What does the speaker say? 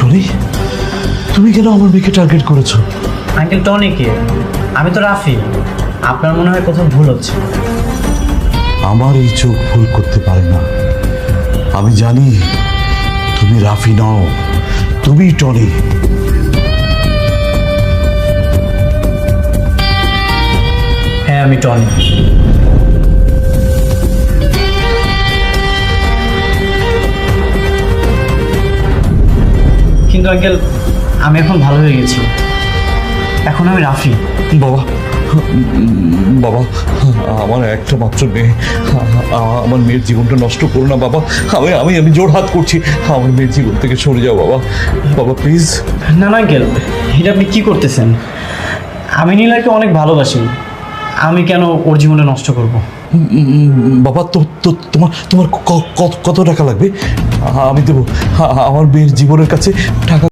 Tony, তুমি কেন আমার মেয়েকে টার্গেট করেছো? আঙ্কেল টনি কে? আমি তো রাফি। আপনার মনে হয় কোথাও ভুল হচ্ছে। আমার এই চোখ ভুল করতে পারে না। আমি জানি তুমি রাফি নও, তুমি টনি। হ্যাঁ, আমি টনি। কিন্তু আঙ্কেল, আমি এখন ভালো হয়ে গেছি। এখন আমি রাফি। বাবা, বাবা, আমার একটা মাত্র মেয়ে, আমার মেয়ের জীবনটা নষ্ট করো না বাবা। আমি আমি আমি জোর হাত করছি, আমার মেয়ের জীবন থেকে সরে যাও বাবা। বাবা প্লিজ। না না আঙ্কেল, এটা আপনি কি করতেছেন? আমি নীলাকে অনেক ভালোবাসি। আমি কেন ওর জীবনটা নষ্ট করব? বাবা, তোমার তোমার কত টাকা লাগবে? আমি দেবো। আমার মেয়ের জীবনের কাছে টাকা